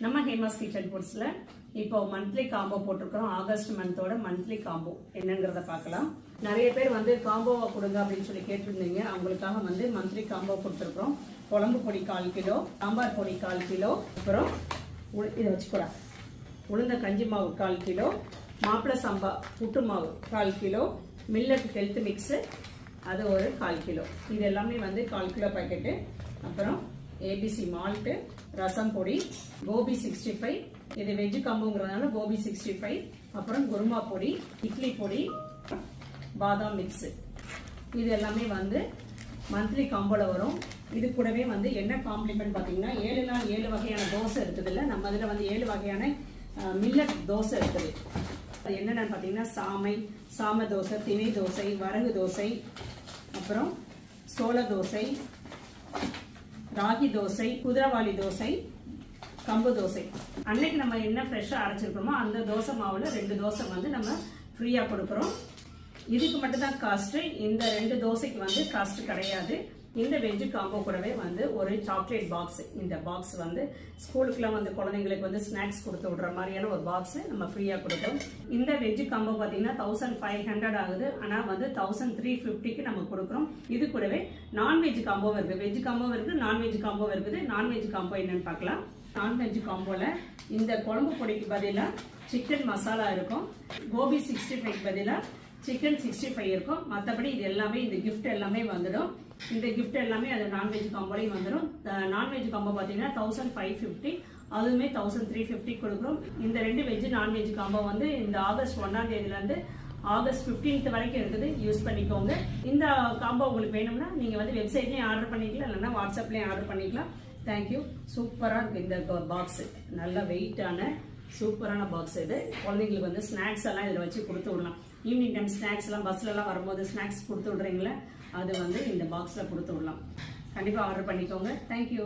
நம்ம ஹேமாஸ் கிச்சன் ஃபுட்ஸ்ல இப்போ monthly combo போட்டிருக்கிறோம். ஆகஸ்ட் மந்தோட மந்த்லி காம்போ என்னங்கிறத பார்க்கலாம். நிறைய பேர் வந்து காம்போவா கொடுங்க அப்படின்னு சொல்லி கேட்டிருந்தீங்க. அவங்களுக்காக வந்து மந்த்லி காம்போ கொடுத்துருக்கோம். குழம்பு பொடி 1/4 கிலோ, சாம்பார் பொடி 1/4 கிலோ, அப்புறம் இதை வச்சுக்கூடாது உளுந்த கஞ்சி மாவு 1/4 கிலோ, மாப்பிள சம்பா புட்டு மாவு 1/4 கிலோ, மில்லட் ஹெல்த் மிக்ஸு அது ஒரு 1/4 கிலோ. இது எல்லாமே வந்து 1/4 கிலோ பாக்கெட்டு. அப்புறம் ஏபிசி மால்ட்டு, ரசம் பொடி, கோபி 65, இது வெஜ் காம்போங்கிறதுனால கோபி 65, அப்புறம் குருமா பொடி, இட்லி பொடி, பாதாம் மிக்ஸு. இது எல்லாமே வந்து மந்த்லி காம்போல வரும். இது கூடவே வந்து என்ன காம்ப்ளிமெண்ட் பார்த்தீங்கன்னா 7 நாள் 7 வகையான தோசை இருக்குது. இல்லை நம்ம இதில் வந்து 7 வகையான மில்லட் தோசை இருக்குது. அது என்னென்னு பார்த்தீங்கன்னா சாம தோசை, திணை தோசை, வரகு தோசை, அப்புறம் சோள தோசை, ராகி தோசை, குதிரவாளி தோசை, கம்பு தோசை. அன்னைக்கு நம்ம என்ன ஃப்ரெஷ்ஷாக அரைச்சிருக்கிறோமோ அந்த தோசை மாவில் 2 தோசை வந்து நம்ம ஃப்ரீயாக கொடுக்குறோம். இதுக்கு மட்டும்தான் காஸ்ட்டு. இந்த 2 தோசைக்கு வந்து காஸ்ட் கிடையாது. இந்த வெஜ் காம்போ கூடவே வந்து ஒரு சாக்லேட் பாக்ஸ், இந்த பாக்ஸ் வந்து ஸ்கூலுக்குலாம் வந்து குழந்தைங்களுக்கு வந்து ஸ்நாக்ஸ் கொடுத்து விடுற மாதிரியான ஒரு பாக்ஸ் நம்ம ஃப்ரீயாக கொடுக்குறோம். இந்த வெஜ் காம்போ பார்த்தீங்கன்னா 1500 ஆகுது. ஆனால் வந்து 1350க்கு நம்ம கொடுக்குறோம். இது கூடவே நான்வெஜ் காம்போவும் இருக்குது. வெஜ் காம்போவும் இருக்குது, நான்வெஜ் காம்போவும் இருக்குது. நான்வெஜ் காம்போ என்னன்னு பார்க்கலாம். நான்வெஜ் காம்போல இந்த குழம்பு பொடிக்கு பதிலாக சிக்கன் மசாலா இருக்கும், கோபி 65க்கு பதிலாக சிக்கன் 65 இருக்கும். மற்றபடி இது எல்லாமே இந்த கிஃப்ட் எல்லாமே வந்துடும். இந்த கிஃப்ட் எல்லாமே அது நான்வெஜ் காம்போலையும் வந்துடும். நான்வெஜ் காம்போ பார்த்தீங்கன்னா 1550, அதுவுமே 1350 கொடுக்குறோம். இந்த 2 வெஜ் நான்வெஜ் காம்போ வந்து இந்த ஆகஸ்ட் 1ஆம் தேதியிலேருந்து ஆகஸ்ட் 15th வரைக்கும் இருக்குது. யூஸ் பண்ணிக்கோங்க. இந்த காம்போ உங்களுக்கு வேணும்னா நீங்கள் வந்து வெப்சைட்லேயும் ஆர்டர் பண்ணிக்கலாம், இல்லைன்னா வாட்ஸ்அப்லேயும் ஆர்டர் பண்ணிக்கலாம். தேங்க்யூ. சூப்பராக இருக்குது இந்த பாக்ஸு. நல்ல வெயிட்டான சூப்பரான பாக்ஸ் இது. குழந்தைங்களுக்கு வந்து ஸ்நாக்ஸ் எல்லாம் இதில் வச்சு கொடுத்து விடலாம். ஈவினிங் டைம் ஸ்நாக்ஸ் எல்லாம் பஸ்லலாம் வரும்போது ஸ்நாக்ஸ் கொடுத்து விட்றீங்களே, அது வந்து இந்த பாக்ஸில் கொடுத்து விடலாம். கண்டிப்பாக ஆர்டர் பண்ணிக்கோங்க. தேங்க்யூ.